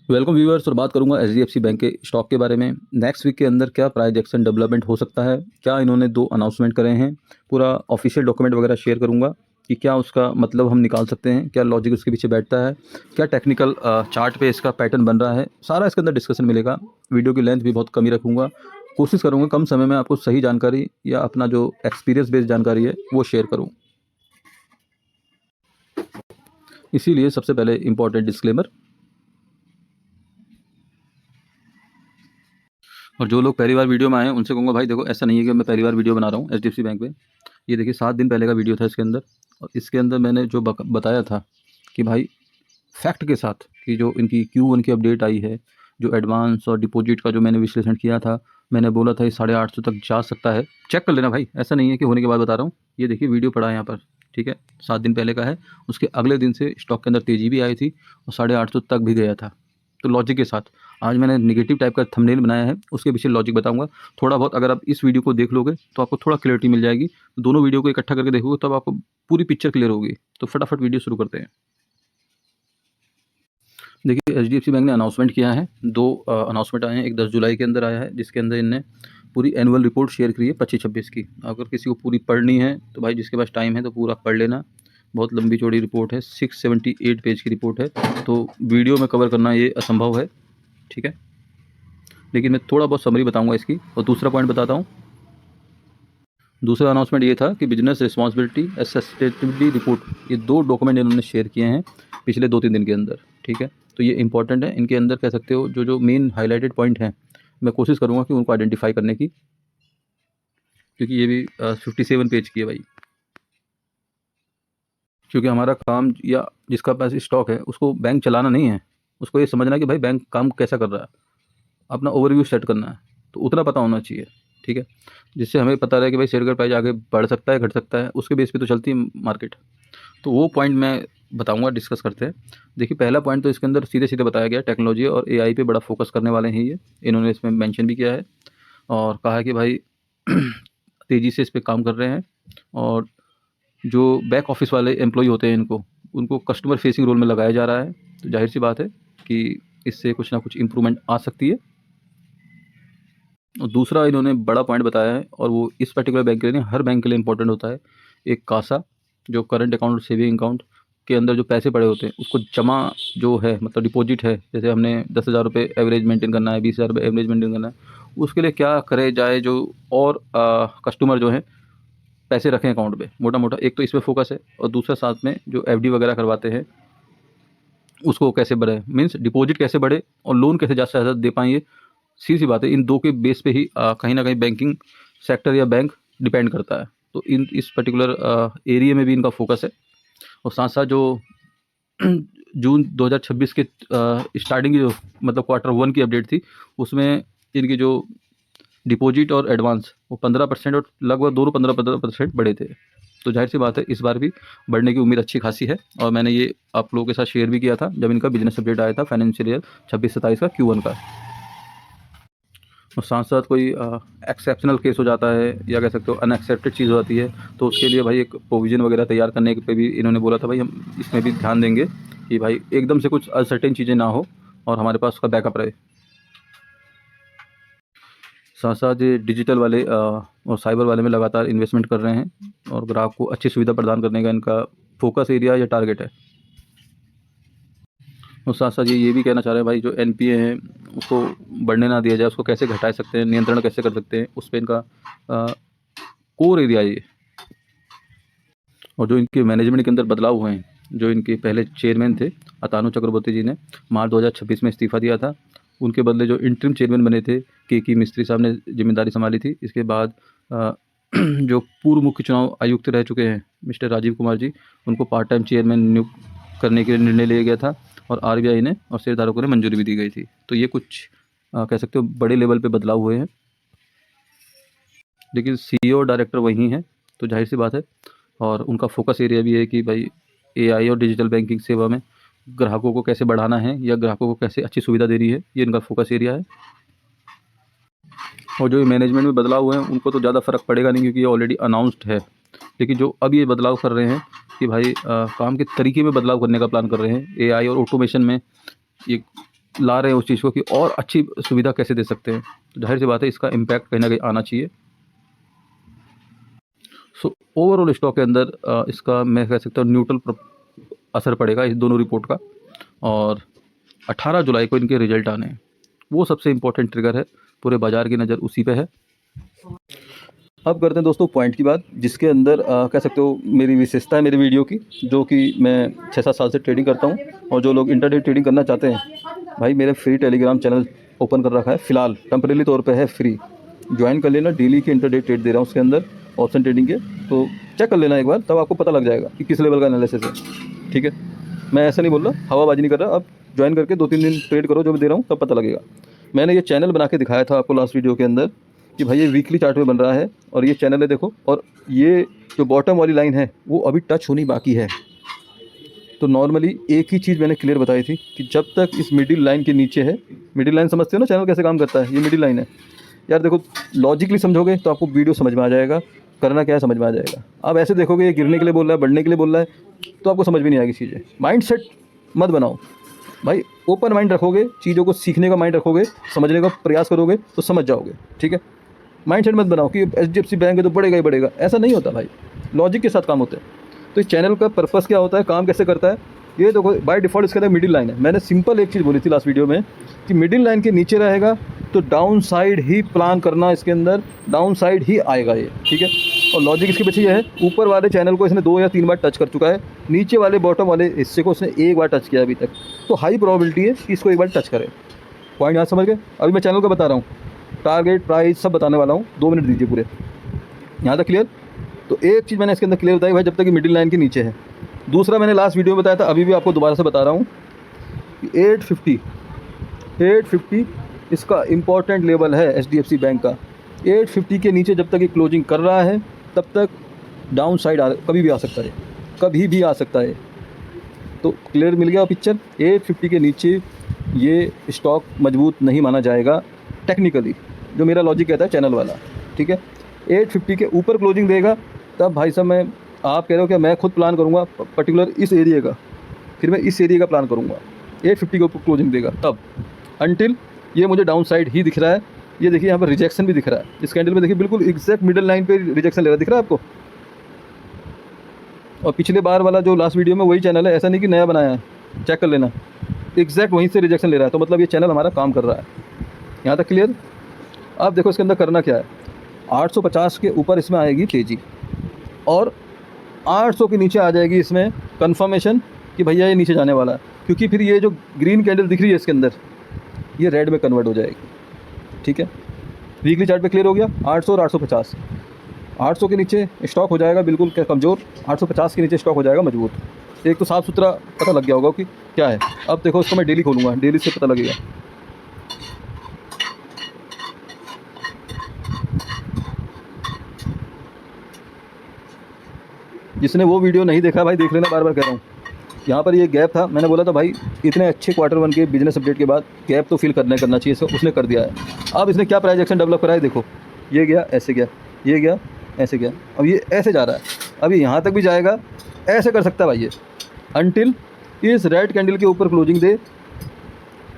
Welcome viewers. और बात करूंगा एचडीएफसी बैंक के स्टॉक के बारे में। नेक्स्ट वीक के अंदर क्या प्राइस एक्शन डेवलपमेंट हो सकता है, क्या इन्होंने 2 अनाउंसमेंट करे हैं, पूरा ऑफिशियल डॉक्यूमेंट वगैरह शेयर करूंगा कि क्या उसका मतलब हम निकाल सकते हैं, क्या लॉजिक उसके पीछे बैठता है, क्या टेक्निकल चार्ट पे इसका पैटर्न बन रहा है, सारा इसके अंदर डिस्कशन मिलेगा। वीडियो की लेंथ भी बहुत कम ही रखूँगा, कोशिश करूँगा कम समय में आपको सही जानकारी या अपना जो एक्सपीरियंस बेस्ड जानकारी है वो शेयर करूँ। इसीलिए सबसे पहले इंपॉर्टेंट डिस्क्लेमर। और जो लोग पहली बार वीडियो में आए हैं उनसे कहूँगा भाई देखो, ऐसा नहीं है कि मैं पहली बार वीडियो बना रहा हूँ एचडीएफसी बैंक पे। ये देखिए 7 दिन पहले का वीडियो था इसके अंदर, और इसके अंदर मैंने जो बताया था कि भाई फैक्ट के साथ कि जो इनकी Q1 की अपडेट आई है, जो एडवांस और डिपॉजिट का जो मैंने विश्लेषण किया था, मैंने बोला था ये 850 तक जा सकता है। चेक कर लेना भाई, ऐसा नहीं है कि होने के बाद बता रहा हूँ। ये देखिए वीडियो पड़ा है यहाँ पर, ठीक है, 7 दिन पहले का है। उसके अगले दिन से स्टॉक के अंदर तेज़ी भी आई थी और 850 तक भी गया था। तो लॉजिक के साथ आज मैंने नेगेटिव टाइप का थंबनेल बनाया है, उसके पीछे लॉजिक बताऊंगा थोड़ा बहुत। अगर आप इस वीडियो को देख लोगे तो आपको थोड़ा क्लियरिटी मिल जाएगी। दोनों वीडियो को इकट्ठा करके देखोगे तब आपको पूरी पिक्चर क्लियर होगी। तो फटाफट वीडियो शुरू करते हैं। देखिए एचडीएफसी बैंक ने अनाउंसमेंट किया है, 2 अनाउंसमेंट आए हैं। एक 10 जुलाई के अंदर आया है जिसके अंदर इनने पूरी एनुअल रिपोर्ट शेयर करी है 25-26 की। अगर किसी को पूरी पढ़नी है तो भाई जिसके पास टाइम है तो पूरा पढ़ लेना। बहुत लंबी चौड़ी रिपोर्ट है, 678 पेज की रिपोर्ट है, तो वीडियो में कवर करना ये असंभव है, ठीक है। लेकिन मैं थोड़ा बहुत समरी बताऊंगा इसकी। और दूसरा पॉइंट बताता हूँ। दूसरा अनाउंसमेंट ये था कि business responsibility and sustainability report, ये 2 डॉक्यूमेंट इन्होंने शेयर किए हैं पिछले 2-3 दिन के अंदर, ठीक है। तो ये इंपॉर्टेंट है। इनके अंदर कह सकते हो जो जो मेन हाईलाइटेड पॉइंट हैं, मैं कोशिश करूँगा कि उनको आइडेंटिफाई करने की, क्योंकि ये भी 57 पेज की है भाई। क्योंकि हमारा काम या जिसका पास स्टॉक है उसको बैंक चलाना नहीं है, उसको ये समझना है कि भाई बैंक काम कैसा कर रहा है, अपना ओवरव्यू सेट करना है। तो उतना पता होना चाहिए, ठीक है, जिससे हमें पता रहे कि भाई शेयर का प्राइस आगे बढ़ सकता है, घट सकता है, उसके बेस पे तो चलती है मार्केट। तो वो पॉइंट मैं बताऊंगा, डिस्कस करते हैं। देखिए पहला पॉइंट तो इसके अंदर सीधे सीधे बताया गया, टेक्नोलॉजी और एआई पे बड़ा फोकस करने वाले हैं ये, इन्होंने इसमें मेंशन भी किया है और कहा है कि भाई तेज़ी से इस पर काम कर रहे हैं। और जो बैक ऑफिस वाले एम्प्लॉय होते हैं उनको कस्टमर फेसिंग रोल में लगाया जा रहा है। तो जाहिर सी बात है कि इससे कुछ ना कुछ इम्प्रूवमेंट आ सकती है। और दूसरा इन्होंने बड़ा पॉइंट बताया है, और वो इस पर्टिकुलर बैंक के लिए नहीं, हर बैंक के लिए इंपॉर्टेंट होता है, एक कासा, जो करंट अकाउंट और सेविंग अकाउंट के अंदर जो पैसे पड़े होते हैं उसको जमा, जो है मतलब डिपॉजिट है, जैसे हमने 10,000 रुपये एवरेज मेंटेन करना है, 20,000 रुपये एवरेज मेंटेन करना है, उसके लिए क्या करे जाए जो, और कस्टमर जो है पैसे रखें अकाउंट पे मोटा मोटा। एक तो इस पर फोकस है, और दूसरा साथ में जो एफडी वगैरह करवाते हैं उसको कैसे बढ़े, मीन्स डिपॉजिट कैसे बढ़े और लोन कैसे ज़्यादा से ज़्यादा दे पाएंगे। सीधी सी बात है, इन 2 के बेस पे ही कहीं ना कहीं बैंकिंग सेक्टर या बैंक डिपेंड करता है। तो इन इस पर्टिकुलर एरिया में भी इनका फोकस है। और साथ साथ जो जून 2026 के स्टार्टिंग की जो मतलब Q1 की अपडेट थी, उसमें इनकी जो डिपॉजिट और एडवांस वो 15% और लगभग दोनों 15% बढ़े थे। तो जाहिर सी बात है इस बार भी बढ़ने की उम्मीद अच्छी खासी है। और मैंने ये आप लोगों के साथ शेयर भी किया था जब इनका बिजनेस अपडेट आया था फाइनेंशियल ईयर 26-27 का Q1 का। और साथ साथ कोई एक्सेप्शनल केस हो जाता है या कह सकते हो अनएक्सेप्टेड चीज़ हो जाती है, तो उसके लिए भाई एक प्रोविज़न वगैरह तैयार करने पे भी इन्होंने बोला था भाई हम इसमें भी ध्यान देंगे कि भाई एकदम से कुछ अनसर्टेन चीज़ें ना हो और हमारे पास उसका बैकअप रहे। साथ साथ ये डिजिटल वाले और साइबर वाले में लगातार इन्वेस्टमेंट कर रहे हैं, और ग्राहक को अच्छी सुविधा प्रदान करने का इनका फोकस एरिया या टारगेट है। और साथ साथ ये भी कहना चाह रहे हैं भाई जो एनपीए हैं उसको बढ़ने ना दिया जाए, उसको कैसे घटा सकते हैं, नियंत्रण कैसे कर सकते हैं, उस पर इनका कोर एरिया ये। और जो इनके मैनेजमेंट के अंदर बदलाव हुए हैं, जो इनके पहले चेयरमैन थे अतानु चक्रवर्ती जी ने मार्च 2026 में इस्तीफ़ा दिया था, उनके बदले जो इंटरिम चेयरमैन बने थे के मिस्त्री साहब ने जिम्मेदारी संभाली थी। इसके बाद जो पूर्व मुख्य चुनाव आयुक्त रह चुके हैं मिस्टर राजीव कुमार जी, उनको पार्ट टाइम चेयरमैन नियुक्त करने के लिए निर्णय लिया गया था, और आरबीआई ने और शेयरधारकों ने मंजूरी भी दी गई थी। तो ये कुछ कह सकते हो बड़े लेवल पे बदलाव हुए हैं, लेकिन सीईओ और डायरेक्टर वही हैं, तो जाहिर सी बात है। और उनका फोकस एरिया भी है कि भाई एआई और डिजिटल बैंकिंग सेवा में ग्राहकों को कैसे बढ़ाना है या ग्राहकों को कैसे अच्छी सुविधा देनी है, ये इनका फोकस एरिया है। और जो मैनेजमेंट में बदलाव हुए हैं उनको तो ज़्यादा फ़र्क पड़ेगा नहीं, क्योंकि ये ऑलरेडी अनाउंस्ड है। लेकिन जो अब ये बदलाव कर रहे हैं कि भाई काम के तरीके में बदलाव करने का प्लान कर रहे हैं, एआई और ऑटोमेशन में ये ला रहे हैं उस चीज़ को कि और अच्छी सुविधा कैसे दे सकते हैं, तो जाहिर सी बात है इसका इम्पैक्ट कहीं ना कहीं आना चाहिए। सो ओवरऑल स्टॉक के अंदर इसका मैं कह सकता हूँ न्यूट्रल असर पड़ेगा इस दोनों रिपोर्ट का, और 18 जुलाई को इनके रिजल्ट आने हैं, वो सबसे इम्पोर्टेंट ट्रिगर है, पूरे बाज़ार की नज़र उसी पे है। अब करते हैं दोस्तों पॉइंट की बात, जिसके अंदर कह सकते हो मेरी विशेषता है मेरी वीडियो की, जो कि मैं 6-7 साल से ट्रेडिंग करता हूँ, और जो लोग इंटरडे ट्रेडिंग करना चाहते हैं भाई मेरे फ्री टेलीग्राम चैनल ओपन कर रखा है, फ़िलहाल टेम्परेरी तौर पे है फ्री, ज्वाइन कर लेना। डेली के इंटरडे ट्रेड दे रहा हूँ उसके अंदर ऑप्शन ट्रेडिंग के, तो चेक कर लेना एक बार, तब आपको पता लग जाएगा कि किस लेवल का एनालिसिस है। ठीक है, मैं ऐसा नहीं बोल रहा, हवाबाजी नहीं कर रहा। अब ज्वाइन करके 2-3 दिन ट्रेड करो, जो भी दे रहा हूँ तब पता लगेगा। मैंने ये चैनल बना के दिखाया था आपको लास्ट वीडियो के अंदर कि भाई ये वीकली चार्ट में बन रहा है, और ये चैनल है देखो, और ये जो बॉटम वाली लाइन है वो अभी टच होनी बाकी है। तो नॉर्मली एक ही चीज़ मैंने क्लियर बताई थी कि जब तक इस मिडिल लाइन के नीचे है, मिडिल लाइन समझते हो ना चैनल कैसे काम करता है, ये मिडिल लाइन है यार। देखो लॉजिकली समझोगे तो आपको वीडियो समझ में आ जाएगा, करना क्या है समझ में आ जाएगा। आप ऐसे देखोगे ये गिरने के लिए बोल रहा है, बढ़ने के लिए बोल रहा है, तो आपको समझ में नहीं आएगी चीज़ें। माइंड सेट मत बनाओ भाई, ओपन माइंड रखोगे, चीज़ों को सीखने का माइंड रखोगे, समझने का प्रयास करोगे तो समझ जाओगे। ठीक है, माइंड सेट मत बनाओ कि HDFC बैंक है तो बढ़ेगा ही बढ़ेगा, ऐसा नहीं होता भाई, लॉजिक के साथ काम होता है। तो इस चैनल का पर्पस क्या होता है, काम कैसे करता है, ये देखो बाय डिफ़ॉल्ट इसके अंदर मिडिल लाइन है। मैंने सिंपल एक चीज़ बोली थी लास्ट वीडियो में कि मिडिल लाइन के नीचे रहेगा तो डाउन साइड ही प्लान करना, इसके अंदर डाउन साइड ही आएगा ये। ठीक है, और लॉजिक इसके पीछे ये है, ऊपर वाले चैनल को इसने 2 या 3 बार टच कर चुका है, नीचे वाले बॉटम वाले हिस्से को इसने 1 बार टच किया अभी तक, तो हाई प्रोबेबिलिटी है कि इसको 1 बार टच करे। पॉइंट यहाँ समझ गए। अभी मैं चैनल का बता रहा हूँ, टारगेट प्राइस सब बताने वाला हूँ, 2 मिनट दीजिए पूरे, यहाँ तक क्लियर। तो एक चीज़ मैंने इसके अंदर क्लियर बताई भाई, जब तक कि मिडिल लाइन के नीचे है। दूसरा मैंने लास्ट वीडियो में बताया था, अभी भी आपको दोबारा से बता रहा हूँ कि 850 इसका इम्पॉर्टेंट लेवल है HDFC बैंक का। 850 के नीचे जब तक ये क्लोजिंग कर रहा है तब तक डाउन साइड कभी भी आ सकता है, कभी भी आ सकता है। तो क्लियर मिल गया पिक्चर। 850 के नीचे ये स्टॉक मजबूत नहीं माना जाएगा टेक्निकली, जो मेरा लॉजिक कहता है चैनल वाला। ठीक है, 850 के ऊपर क्लोजिंग देगा तब भाई साहब, मैं आप कह रहे हो कि मैं खुद प्लान करूँगा पर्टिकुलर इस एरिया का, फिर मैं इस एरिया का प्लान करूँगा। 850 के ऊपर क्लोजिंग देगा तब, अनटिल ये मुझे डाउन साइड ही दिख रहा है। ये देखिए यहाँ पर रिजेक्शन भी दिख रहा है, इस कैंडल में देखिए बिल्कुल एग्जैक्ट मिडिल लाइन पे रिजेक्शन ले रहा है, दिख रहा है आपको। और पिछले बार वाला जो लास्ट वीडियो में वही चैनल है, ऐसा नहीं कि नया बनाया है, चेक कर लेना, एग्जैक्ट वहीं से रिजेक्शन ले रहा है, तो मतलब ये चैनल हमारा काम कर रहा है। यहाँ तक क्लियर। अब देखो इसके अंदर करना क्या है, 850 के ऊपर इसमें आएगी तेज़ी, और 800 के नीचे आ जाएगी इसमें कंफर्मेशन कि भैया ये नीचे जाने वाला है, क्योंकि फिर ये जो ग्रीन कैंडल दिख रही है इसके अंदर, ये रेड में कन्वर्ट हो जाएगी। ठीक है, वीकली चार्ट पे क्लियर हो गया। 800 और 850, 800 के नीचे स्टॉक हो जाएगा बिल्कुल कमज़ोर, 850 के नीचे स्टॉक हो जाएगा मजबूत। एक तो साफ़ सुथरा पता लग गया होगा कि क्या है। अब देखो इसको मैं डेली खोलूँगा, डेली से पता लगेगा। जिसने वो वीडियो नहीं देखा भाई देख लेना, बार बार कह रहा हूँ। यहाँ पर ये गैप था, मैंने बोला था भाई इतने अच्छे Q1 के बिजनेस अपडेट के बाद गैप तो फिल करना चाहिए, इसको उसने कर दिया है। अब इसने क्या प्राइस एक्शन डेवलप करा है, देखो ये गया ऐसे गया, ये गया ऐसे गया, अब ये ऐसे जा रहा है, अब ये यहाँ तक भी जाएगा, ऐसे कर सकता है भाई ये, अनटिल इस रेड कैंडल के ऊपर क्लोजिंग दे,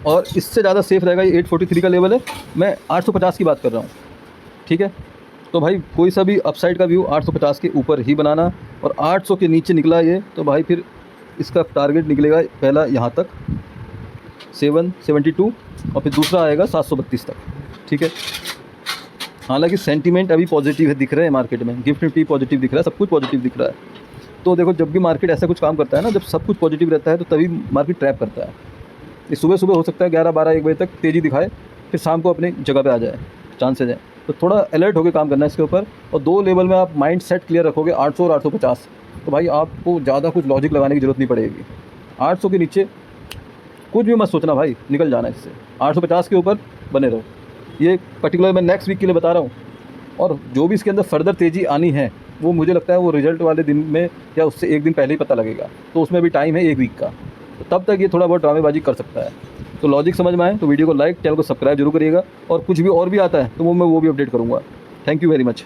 और इससे ज़्यादा सेफ रहेगा ये 843 का लेवल है। मैं 850 की बात कर रहा हूँ। ठीक है, तो भाई कोई सा भी अपसाइड का व्यू 850 के ऊपर ही बनाना, और 800 के नीचे निकला ये तो भाई फिर इसका टारगेट निकलेगा पहला यहाँ तक 772, और फिर दूसरा आएगा 732 तक। ठीक है, हालांकि सेंटीमेंट अभी पॉजिटिव है, दिख रहा है मार्केट में, गिफ्ट निफ्टी पॉजिटिव दिख रहा है, सब कुछ पॉजिटिव दिख रहा है। तो देखो जब भी मार्केट ऐसा कुछ काम करता है ना, जब सब कुछ पॉजिटिव रहता है तो तभी मार्केट ट्रैप करता है। ये सुबह सुबह हो सकता है 11-12-1 बजे तक तेज़ी दिखाए, फिर शाम को अपनी जगह पे आ जाए, चांसेज है। तो थोड़ा अलर्ट होकर काम करना है इसके ऊपर, और 2 लेवल में आप माइंड सेट क्लियर रखोगे, 800 और 850, तो भाई आपको ज़्यादा कुछ लॉजिक लगाने की ज़रूरत नहीं पड़ेगी। 800 के नीचे कुछ भी मत सोचना भाई, निकल जाना इससे, 850 के ऊपर बने रहो। ये पर्टिकुलर मैं नेक्स्ट वीक के लिए बता रहा हूँ, और जो भी इसके अंदर फर्दर तेज़ी आनी है वो मुझे लगता है वो रिजल्ट वाले दिन में या उससे 1 दिन पहले ही पता लगेगा, तो उसमें भी टाइम है 1 वीक का, तो तब तक ये थोड़ा बहुत ड्रामेबाजी कर सकता है। तो लॉजिक समझ में आए तो वीडियो को लाइक, चैनल को सब्सक्राइब जरूर करिएगा, और कुछ भी और भी आता है तो वो मैं भी अपडेट करूँगा। Thank you very much.